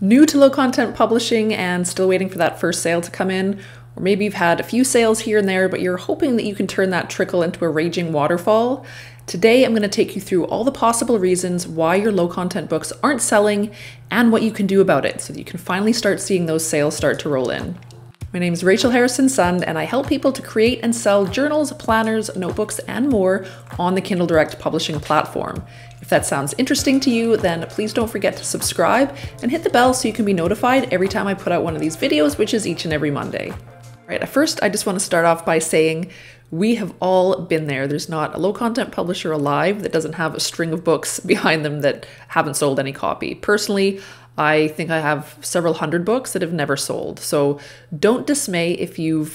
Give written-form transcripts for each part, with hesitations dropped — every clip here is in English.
New to low content publishing and still waiting for that first sale to come in, or maybe you've had a few sales here and there, but you're hoping that you can turn that trickle into a raging waterfall. Today, I'm going to take you through all the possible reasons why your low content books aren't selling and what you can do about it so that you can finally start seeing those sales start to roll in. My name is rachelharrisonsund, and I help people to create and sell journals, planners, notebooks, and more on the Kindle Direct publishing platform. If that sounds interesting to you, then please don't forget to subscribe and hit the bell so you can be notified every time I put out one of these videos, which is each and every Monday. All right, first, I just want to start off by saying we have all been there. There's not a low content publisher alive that doesn't have a string of books behind them that haven't sold any copy. Personally, I think I have several hundred books that have never sold. So don't dismay if you're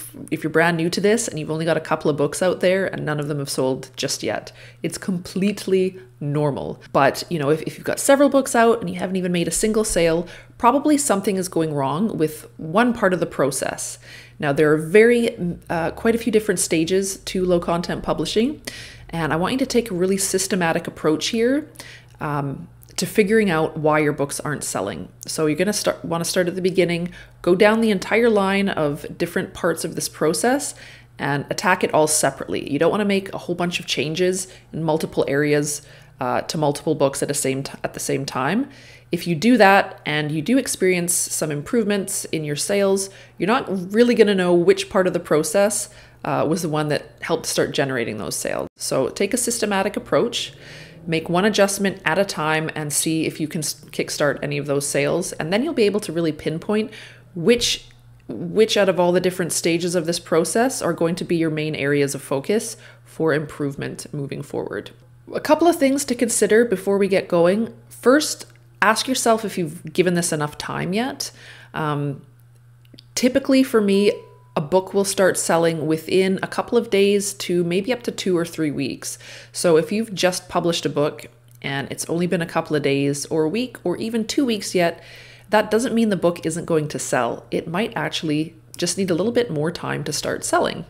brand new to this and you've only got a couple of books out there and none of them have sold just yet. It's completely normal. But if you've got several books out and you haven't even made a single sale, probably something is going wrong with one part of the process. Now, there are quite a few different stages to low content publishing, and I want you to take a really systematic approach here to figuring out why your books aren't selling. So you're going to want to start at the beginning, go down the entire line of different parts of this process and attack it all separately. You don't want to make a whole bunch of changes in multiple areas to multiple books at the same time. If you do that and you do experience some improvements in your sales, you're not really going to know which part of the process was the one that helped start generating those sales. So take a systematic approach. Make one adjustment at a time and see if you can kickstart any of those sales. And then you'll be able to really pinpoint which out of all the different stages of this process are going to be your main areas of focus for improvement moving forward. A couple of things to consider before we get going. First, ask yourself if you've given this enough time yet. Typically for me, a book will start selling within a couple of days to maybe up to 2 or 3 weeks. So if you've just published a book and it's only been a couple of days or a week or even 2 weeks yet, that doesn't mean the book isn't going to sell. It might actually just need a little bit more time to start selling.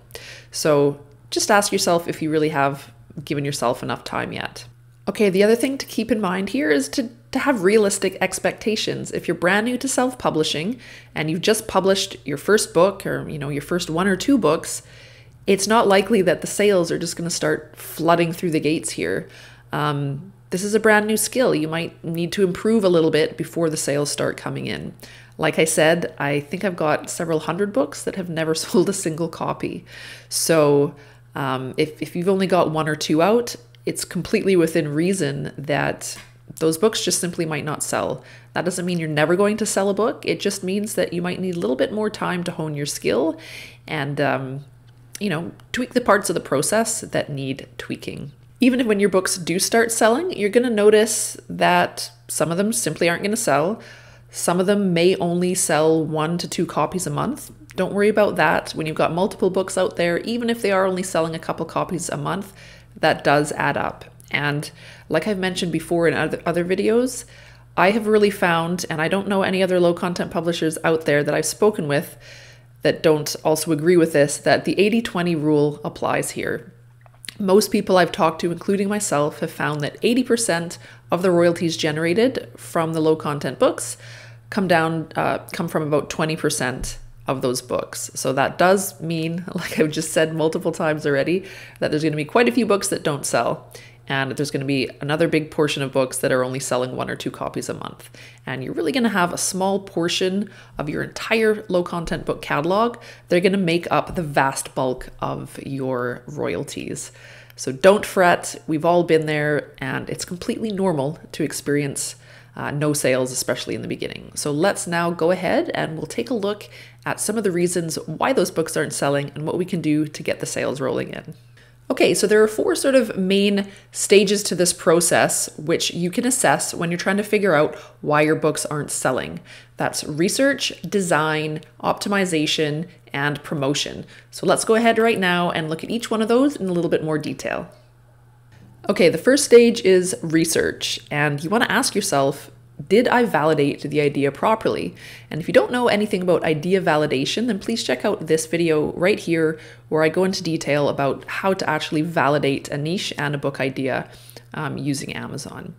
So just ask yourself if you really have given yourself enough time yet. Okay, the other thing to keep in mind here is to have realistic expectations. If you're brand new to self-publishing and you've just published your first book or your first 1 or 2 books, it's not likely that the sales are just going to start flooding through the gates here. This is a brand new skill. You might need to improve a little bit before the sales start coming in. Like I said, I think I've got several hundred books that have never sold a single copy. So if you've only got 1 or 2 out, it's completely within reason that those books just simply might not sell. That doesn't mean you're never going to sell a book. It just means that you might need a little bit more time to hone your skill and, tweak the parts of the process that need tweaking. Even if when your books do start selling, you're going to notice that some of them simply aren't going to sell. Some of them may only sell 1 to 2 copies a month. Don't worry about that. When you've got multiple books out there, even if they are only selling a couple copies a month, that does add up. And like I've mentioned before in other videos, I have really found, and I don't know any other low content publishers out there that I've spoken with that don't also agree with this, that the 80-20 rule applies here. Most people I've talked to, including myself, have found that 80% of the royalties generated from the low content books come from about 20% of those books. So that does mean, like I've just said multiple times already, that there's going to be quite a few books that don't sell. And there's going to be another big portion of books that are only selling 1 or 2 copies a month. And you're really going to have a small portion of your entire low content book catalog. They're going to make up the vast bulk of your royalties. So don't fret. We've all been there, and it's completely normal to experience no sales, especially in the beginning. So let's now go ahead and we'll take a look at some of the reasons why those books aren't selling and what we can do to get the sales rolling in. Okay, so there are 4 sort of main stages to this process, which you can assess when you're trying to figure out why your books aren't selling. That's research, design, optimization, and promotion. So let's go ahead right now and look at each one of those in a little bit more detail. Okay, the first stage is research, and you want to ask yourself, did I validate the idea properly? And if you don't know anything about idea validation, then please check out this video right here where I go into detail about how to actually validate a niche and a book idea using Amazon.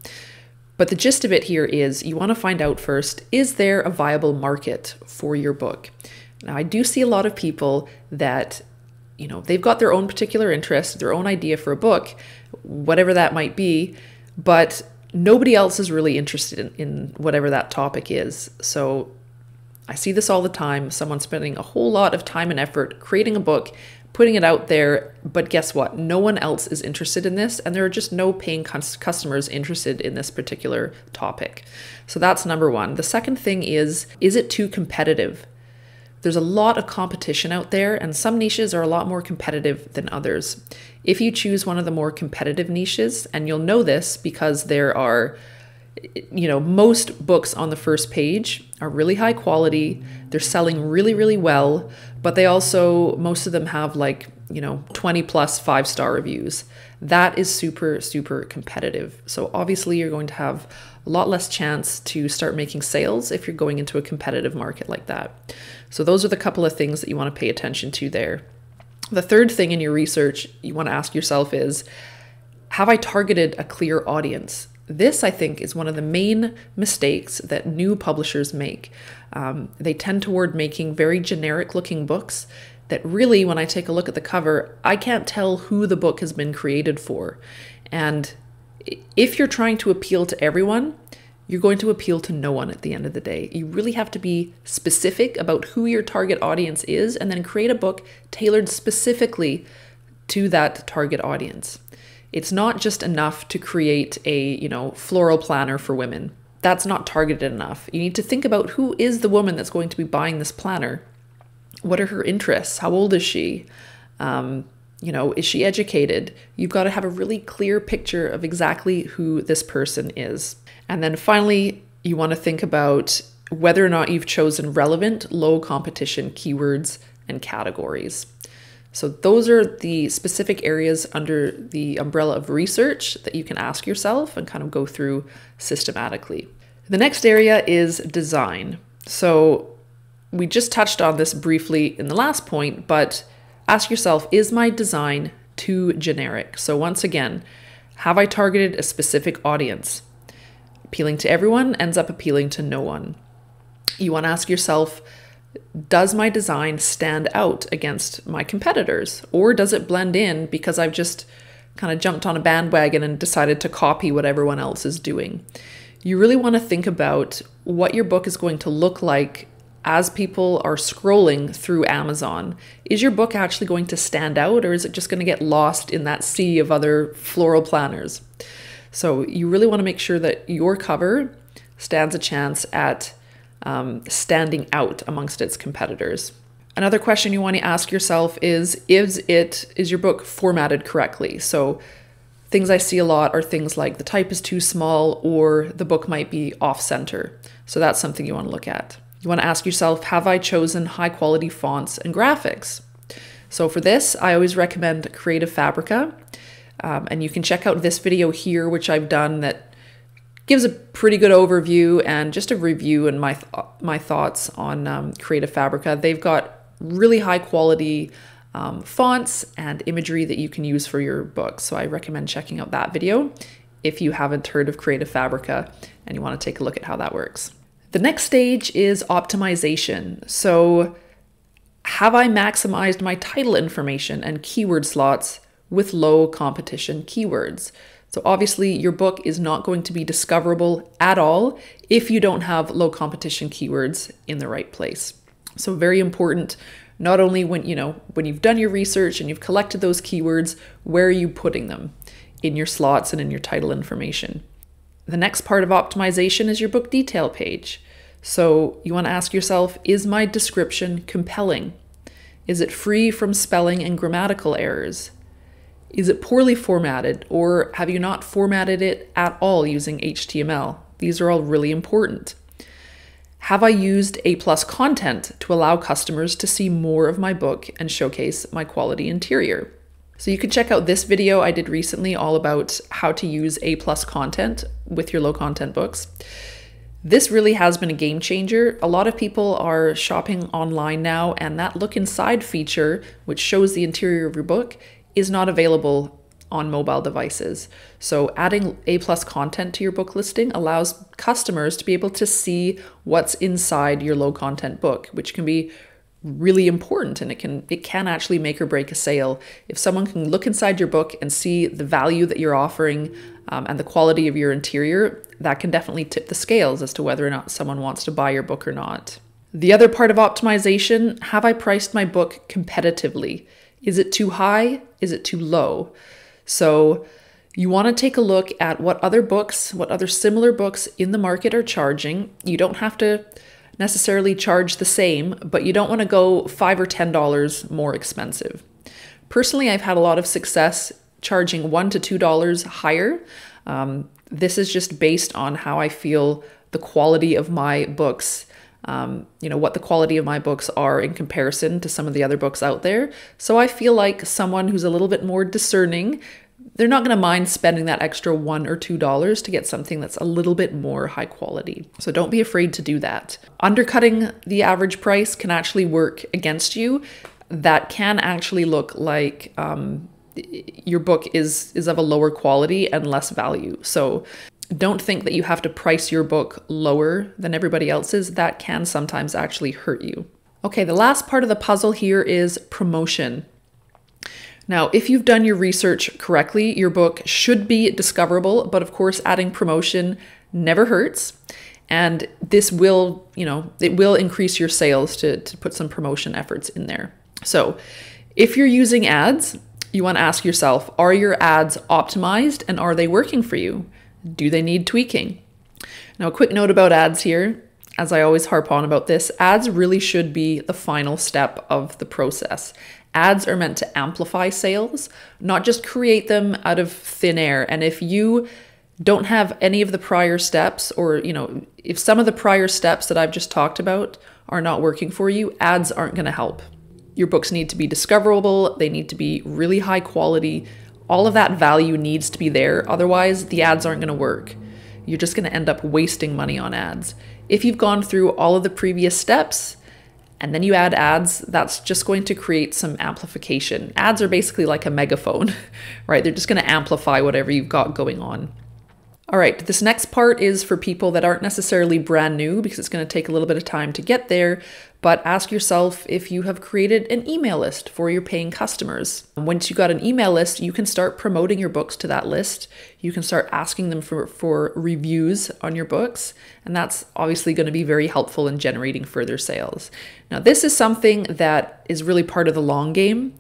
But the gist of it here is you want to find out first, is there a viable market for your book? Now, I do see a lot of people that, they've got their own particular interest, their own idea for a book, whatever that might be, but nobody else is really interested in whatever that topic is. So I see this all the time. Someone spending a whole lot of time and effort creating a book, putting it out there, but guess what? No one else is interested in this, and there are just no paying customers interested in this particular topic. So that's number one. The second thing is it too competitive? There's a lot of competition out there, and some niches are a lot more competitive than others. If you choose one of the more competitive niches, and you'll know this because there are, most books on the first page are really high quality, they're selling really, really well, but they also, most of them have 20 plus 5-star reviews. That is super, super competitive. So obviously you're going to have a lot less chance to start making sales if you're going into a competitive market like that. So those are the couple of things that you want to pay attention to there. The third thing in your research you want to ask yourself is, have I targeted a clear audience? This, I think, is one of the main mistakes that new publishers make. They tend toward making very generic looking books that really, when I take a look at the cover, I can't tell who the book has been created for. And if you're trying to appeal to everyone, you're going to appeal to no one at the end of the day. You really have to be specific about who your target audience is and then create a book tailored specifically to that target audience. It's not just enough to create a, floral planner for women. That's not targeted enough. You need to think about who is the woman that's going to be buying this planner. What are her interests? How old is she? Is she educated? You've got to have a really clear picture of exactly who this person is. And then finally, you want to think about whether or not you've chosen relevant, low competition keywords and categories. So those are the specific areas under the umbrella of research that you can ask yourself and kind of go through systematically. The next area is design. So we just touched on this briefly in the last point, but ask yourself, is my design too generic? So once again, have I targeted a specific audience? Appealing to everyone ends up appealing to no one. You want to ask yourself, does my design stand out against my competitors? Or does it blend in because I've just kind of jumped on a bandwagon and decided to copy what everyone else is doing? You really want to think about what your book is going to look like as people are scrolling through Amazon. Is your book actually going to stand out, or is it just going to get lost in that sea of other floral planners? So you really want to make sure that your cover stands a chance at standing out amongst its competitors. Another question you want to ask yourself is your book formatted correctly? So things I see a lot are things like the type is too small or the book might be off center. So that's something you want to look at. You want to ask yourself, have I chosen high quality fonts and graphics? So for this, I always recommend Creative Fabrica. And you can check out this video here, which I've done, that gives a pretty good overview and just a review and my thoughts on Creative Fabrica. They've got really high quality fonts and imagery that you can use for your book. So I recommend checking out that video if you haven't heard of Creative Fabrica and you want to take a look at how that works. The next stage is optimization. So have I maximized my title information and keyword slots with low competition keywords? So obviously your book is not going to be discoverable at all if you don't have low competition keywords in the right place. So very important, not only when you've done your research and you've collected those keywords, where are you putting them in your slots and in your title information? The next part of optimization is your book detail page. So you want to ask yourself, is my description compelling? Is it free from spelling and grammatical errors? Is it poorly formatted, or have you not formatted it at all using HTML? These are all really important. Have I used A+ content to allow customers to see more of my book and showcase my quality interior? So you can check out this video I did recently all about how to use A+ content with your low content books. This really has been a game changer. A lot of people are shopping online now, and that look inside feature, which shows the interior of your book, is not available on mobile devices. So adding A+ content to your book listing allows customers to be able to see what's inside your low content book, which can be really important, and it can actually make or break a sale. If someone can look inside your book and see the value that you're offering and the quality of your interior, that can definitely tip the scales as to whether or not someone wants to buy your book or not. The other part of optimization: have I priced my book competitively? Is it too high? Is it too low? So you want to take a look at what other similar books in the market are charging. You don't have to necessarily charge the same, but you don't want to go $5 or $10 more expensive. Personally, I've had a lot of success charging $1 to $2 higher. This is just based on how I feel the quality of my books, what the quality of my books are in comparison to some of the other books out there. So I feel like someone who's a little bit more discerning, they're not going to mind spending that extra $1 or $2 to get something that's a little bit more high quality. So don't be afraid to do that. Undercutting the average price can actually work against you. That can actually look like your book is of a lower quality and less value. So don't think that you have to price your book lower than everybody else's. That can sometimes actually hurt you. Okay, the last part of the puzzle here is promotion. Now, if you've done your research correctly, your book should be discoverable, but of course, adding promotion never hurts. And this will, it will increase your sales to put some promotion efforts in there. So if you're using ads, you want to ask yourself, are your ads optimized and are they working for you? Do they need tweaking? Now, a quick note about ads here, as I always harp on about this, ads really should be the final step of the process. Ads are meant to amplify sales, not just create them out of thin air. And if you don't have any of the prior steps, or, if some of the prior steps that I've just talked about are not working for you, ads aren't going to help. Your books need to be discoverable. They need to be really high quality. All of that value needs to be there. Otherwise, the ads aren't going to work. You're just going to end up wasting money on ads. If you've gone through all of the previous steps and then you add ads, that's just going to create some amplification. Ads are basically like a megaphone, right? They're just going to amplify whatever you've got going on. All right, this next part is for people that aren't necessarily brand new, because it's going to take a little bit of time to get there, but ask yourself if you have created an email list for your paying customers. Once you've got an email list, you can start promoting your books to that list. You can start asking them for reviews on your books, and that's obviously going to be very helpful in generating further sales. Now, this is something that is really part of the long game.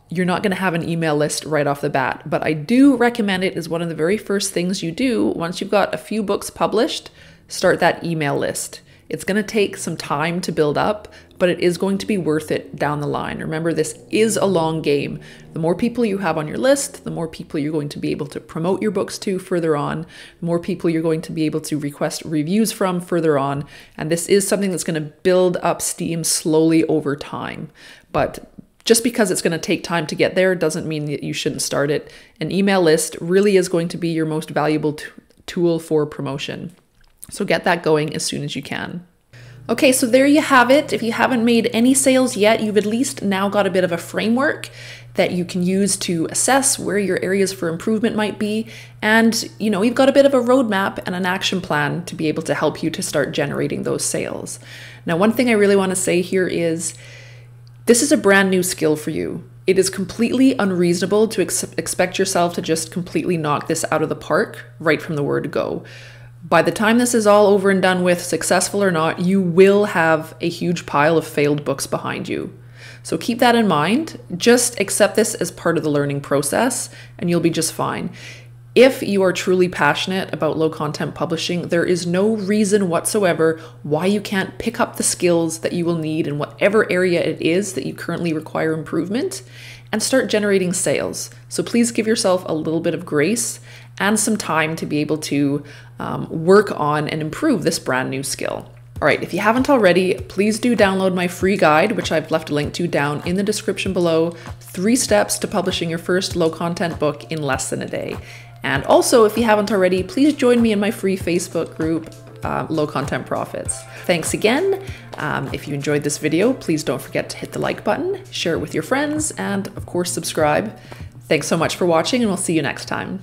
You're not going to have an email list right off the bat, but I do recommend it as one of the very first things you do. Once you've got a few books published, start that email list. It's going to take some time to build up, but it is going to be worth it down the line. Remember, this is a long game. The more people you have on your list, the more people you're going to be able to promote your books to further on, the more people you're going to be able to request reviews from further on. And this is something that's going to build up steam slowly over time. But just because it's going to take time to get there doesn't mean that you shouldn't start it. An email list really is going to be your most valuable tool for promotion. So get that going as soon as you can. Okay, so there you have it. If you haven't made any sales yet, you've at least now got a bit of a framework that you can use to assess where your areas for improvement might be. And, you've got a bit of a roadmap and an action plan to be able to help you to start generating those sales. Now, one thing I really want to say here is, this is a brand new skill for you. It is completely unreasonable to expect yourself to just completely knock this out of the park right from the word go. By the time this is all over and done with, successful or not, you will have a huge pile of failed books behind you. So keep that in mind. Just accept this as part of the learning process and you'll be just fine. If you are truly passionate about low content publishing, there is no reason whatsoever why you can't pick up the skills that you will need in whatever area it is that you currently require improvement and start generating sales. So please give yourself a little bit of grace and some time to be able to work on and improve this brand new skill. All right, if you haven't already, please do download my free guide, which I've left a link to down in the description below, 3 steps to publishing your first low content book in less than a day. And also, if you haven't already, please join me in my free Facebook group, Low Content Profits. Thanks again. If you enjoyed this video, please don't forget to hit the like button, share it with your friends, and of course, subscribe. Thanks so much for watching, and we'll see you next time.